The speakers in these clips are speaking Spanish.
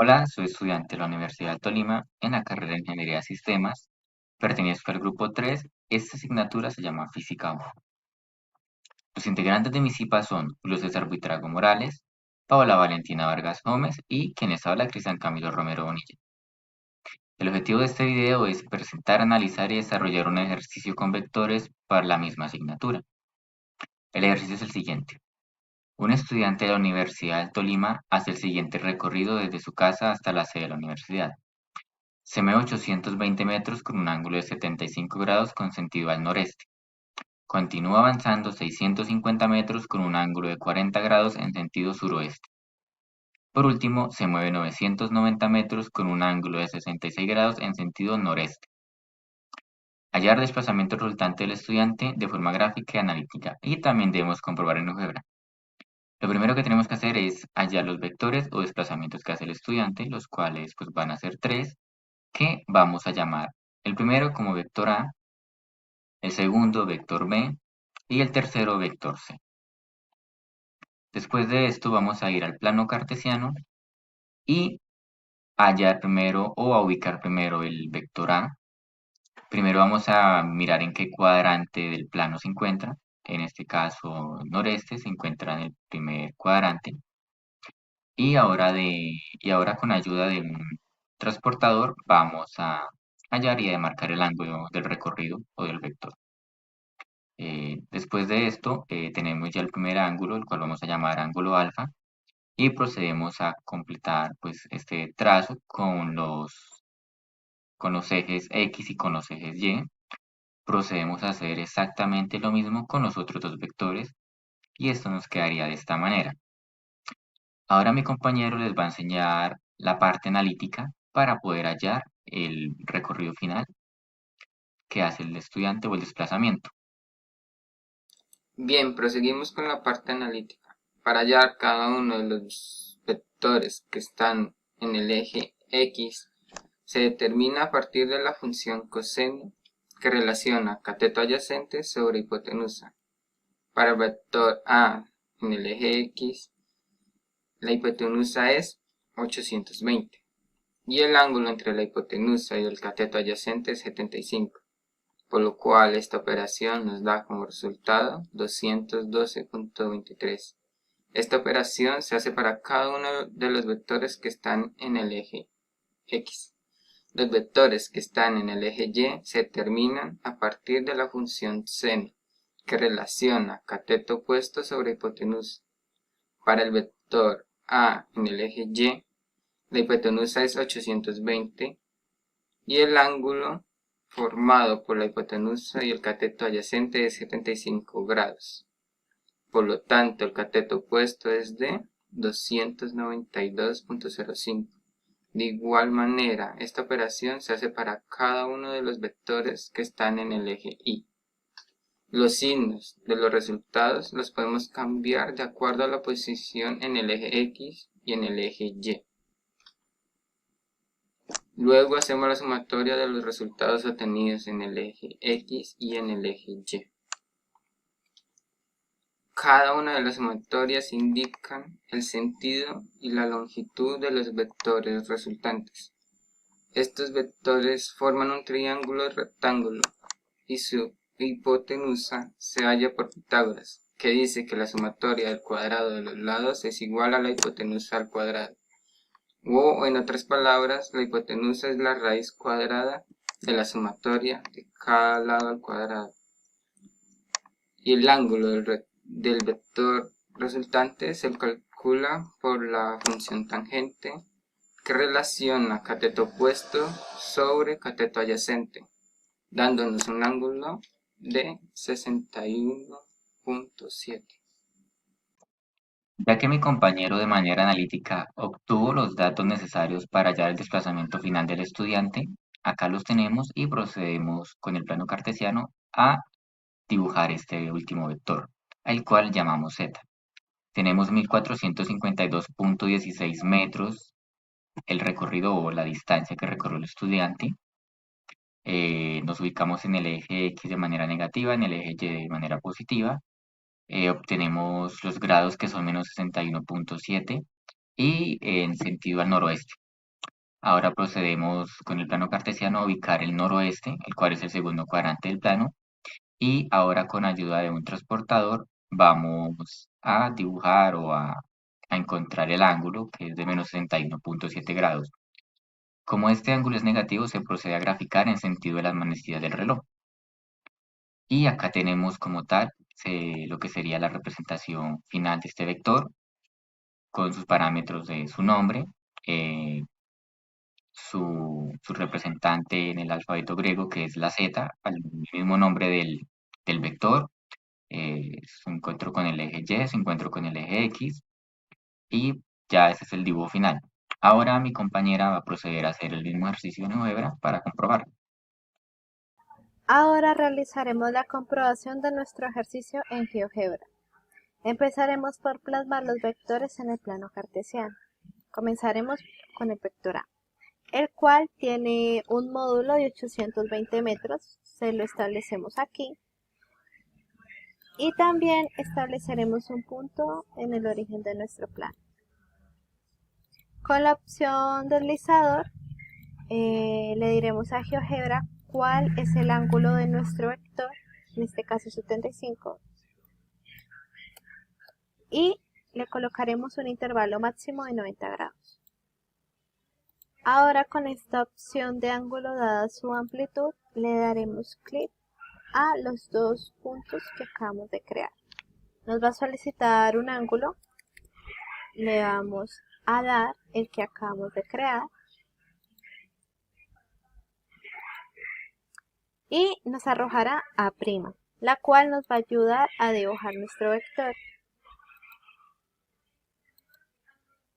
Hola, soy estudiante de la Universidad del Tolima en la carrera de Ingeniería de Sistemas. Pertenezco al grupo 3. Esta asignatura se llama Física 1. Los integrantes de mi CIPA son Julio César Buitrago Morales, Paola Valentina Vargas Gómez y quien les habla, Cristian Camilo Romero Bonilla. El objetivo de este video es presentar, analizar y desarrollar un ejercicio con vectores para la misma asignatura. El ejercicio es el siguiente. Un estudiante de la Universidad del Tolima hace el siguiente recorrido desde su casa hasta la sede de la universidad. Se mueve 820 metros con un ángulo de 75 grados con sentido al noreste. Continúa avanzando 650 metros con un ángulo de 40 grados en sentido suroeste. Por último, se mueve 990 metros con un ángulo de 66 grados en sentido noreste. Hallar el desplazamiento resultante del estudiante de forma gráfica y analítica, y también debemos comprobar en álgebra. Lo primero que tenemos que hacer es hallar los vectores o desplazamientos que hace el estudiante, los cuales pues, van a ser tres, que vamos a llamar el primero como vector A, el segundo vector B y el tercero vector C. Después de esto vamos a ir al plano cartesiano y a hallar primero o a ubicar primero el vector A. Primero vamos a mirar en qué cuadrante del plano se encuentra. En este caso noreste se encuentra en el primer cuadrante. Y ahora con ayuda de un transportador vamos a hallar y a demarcar el ángulo del recorrido o del vector. Después de esto, tenemos ya el primer ángulo, el cual vamos a llamar ángulo alfa, y procedemos a completar pues, este trazo con los ejes X y con los ejes Y. Procedemos a hacer exactamente lo mismo con los otros dos vectores, y esto nos quedaría de esta manera. Ahora mi compañero les va a enseñar la parte analítica para poder hallar el recorrido final que hace el estudiante o el desplazamiento. Bien, proseguimos con la parte analítica. Para hallar cada uno de los vectores que están en el eje X, se determina a partir de la función coseno que relaciona cateto adyacente sobre hipotenusa. Para el vector A en el eje X, la hipotenusa es 820 y el ángulo entre la hipotenusa y el cateto adyacente es 75. Por lo cual esta operación nos da como resultado 212.23. Esta operación se hace para cada uno de los vectores que están en el eje X. Los vectores que están en el eje Y se determinan a partir de la función seno, que relaciona cateto opuesto sobre hipotenusa. Para el vector A en el eje Y, la hipotenusa es 820 y el ángulo formado por la hipotenusa y el cateto adyacente es 75 grados. Por lo tanto, el cateto opuesto es de 292.05. De igual manera, esta operación se hace para cada uno de los vectores que están en el eje Y. Los signos de los resultados los podemos cambiar de acuerdo a la posición en el eje X y en el eje Y. Luego hacemos la sumatoria de los resultados obtenidos en el eje X y en el eje Y. Cada una de las sumatorias indican el sentido y la longitud de los vectores resultantes. Estos vectores forman un triángulo rectángulo y su hipotenusa se halla por Pitágoras, que dice que la sumatoria del cuadrado de los lados es igual a la hipotenusa al cuadrado. O, en otras palabras, la hipotenusa es la raíz cuadrada de la sumatoria de cada lado al cuadrado. Y el ángulo del vector resultante se calcula por la función tangente que relaciona cateto opuesto sobre cateto adyacente, dándonos un ángulo de 61.7. Ya que mi compañero de manera analítica obtuvo los datos necesarios para hallar el desplazamiento final del estudiante, acá los tenemos y procedemos con el plano cartesiano a dibujar este último vector, al cual llamamos z. Tenemos 1452.16 metros, el recorrido o la distancia que recorrió el estudiante. Nos ubicamos en el eje X de manera negativa, en el eje Y de manera positiva. Obtenemos los grados que son -61.7 y en sentido al noroeste. Ahora procedemos con el plano cartesiano a ubicar el noroeste, el cual es el segundo cuadrante del plano, y ahora con ayuda de un transportador vamos a dibujar a encontrar el ángulo, que es de menos 61,7 grados. Como este ángulo es negativo, se procede a graficar en sentido de las manecillas del reloj. Y acá tenemos como tal lo que sería la representación final de este vector, con sus parámetros de su nombre, eh, su representante en el alfabeto griego, que es la z, al mismo nombre del vector, su encuentro con el eje Y, su encuentro con el eje X, y ya ese es el dibujo final. Ahora mi compañera va a proceder a hacer el mismo ejercicio en GeoGebra para comprobar. Ahora realizaremos la comprobación de nuestro ejercicio en GeoGebra. Empezaremos por plasmar los vectores en el plano cartesiano. Comenzaremos con el vector A, el cual tiene un módulo de 820 metros, se lo establecemos aquí, y también estableceremos un punto en el origen de nuestro plano. Con la opción deslizador, le diremos a GeoGebra cuál es el ángulo de nuestro vector, en este caso 75, y le colocaremos un intervalo máximo de 90 grados. Ahora con esta opción de ángulo dada su amplitud, le daremos clic a los dos puntos que acabamos de crear. Nos va a solicitar un ángulo, le vamos a dar el que acabamos de crear y nos', la cual nos va a ayudar a dibujar nuestro vector.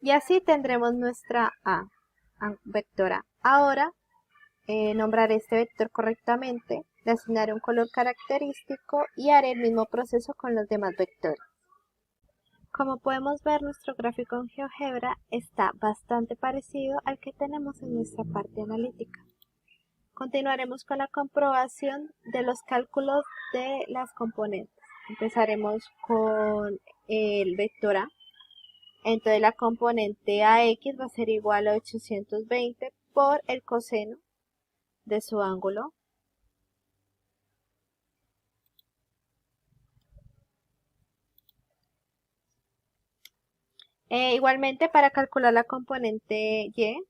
Y así tendremos nuestra vector A. Ahora nombraré este vector correctamente, le asignaré un color característico y haré el mismo proceso con los demás vectores. Como podemos ver, nuestro gráfico en GeoGebra está bastante parecido al que tenemos en nuestra parte analítica. Continuaremos con la comprobación de los cálculos de las componentes. Empezaremos con el vector A. Entonces la componente AX va a ser igual a 820 por el coseno de su ángulo. Igualmente para calcular la componente Y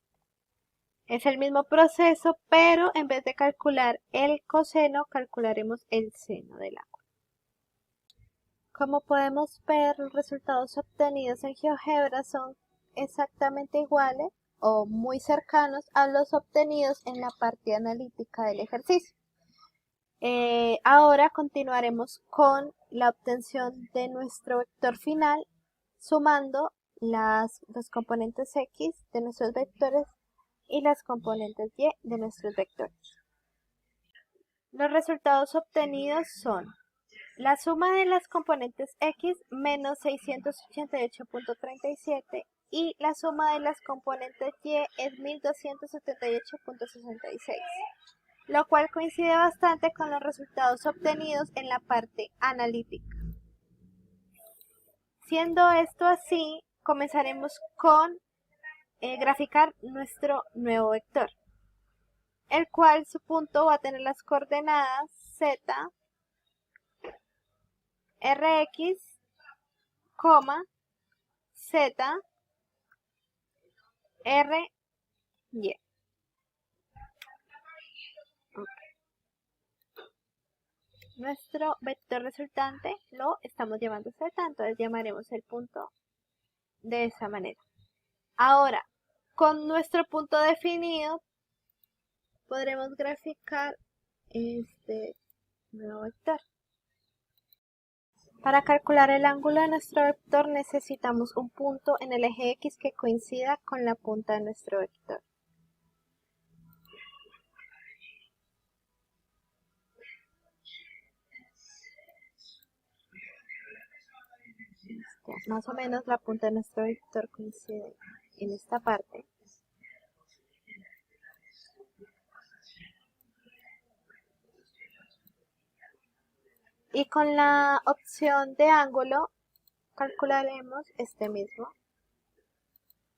es el mismo proceso, pero en vez de calcular el coseno, calcularemos el seno del ángulo. Como podemos ver, los resultados obtenidos en GeoGebra son exactamente iguales o muy cercanos a los obtenidos en la parte analítica del ejercicio. Ahora continuaremos con la obtención de nuestro vector final, sumando los componentes X de nuestros vectores y las componentes Y de nuestros vectores. Los resultados obtenidos son la suma de las componentes X menos 688,37 y la suma de las componentes Y es 1278,66, lo cual coincide bastante con los resultados obtenidos en la parte analítica. Siendo esto así, comenzaremos con graficar nuestro nuevo vector, el cual su punto va a tener las coordenadas Z, Rx, Z, R, Y. Nuestro vector resultante lo estamos llamando Z, entonces llamaremos el punto de esa manera. Ahora, con nuestro punto definido, podremos graficar este nuevo vector. Para calcular el ángulo de nuestro vector necesitamos un punto en el eje X que coincida con la punta de nuestro vector. Más o menos la punta de nuestro vector coincide en esta parte. Y con la opción de ángulo calcularemos este mismo.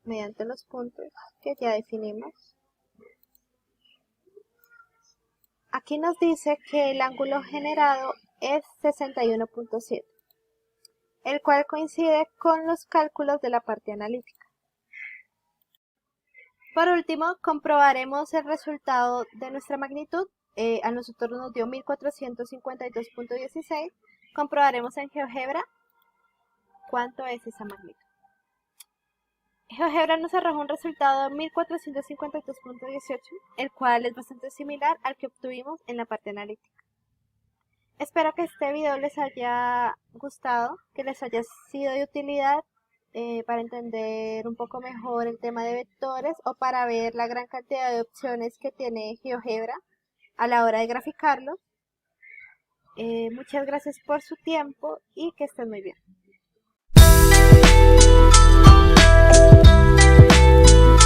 mediante los puntos que ya definimos. Aquí nos dice que el ángulo generado es 61.7, el cual coincide con los cálculos de la parte analítica. Por último, comprobaremos el resultado de nuestra magnitud. A nosotros nos dio 1452.16. Comprobaremos en GeoGebra cuánto es esa magnitud. GeoGebra nos arroja un resultado de 1452.18, el cual es bastante similar al que obtuvimos en la parte analítica. Espero que este video les haya gustado, que les haya sido de utilidad para entender un poco mejor el tema de vectores o para ver la gran cantidad de opciones que tiene GeoGebra a la hora de graficarlos. Muchas gracias por su tiempo y que estén muy bien.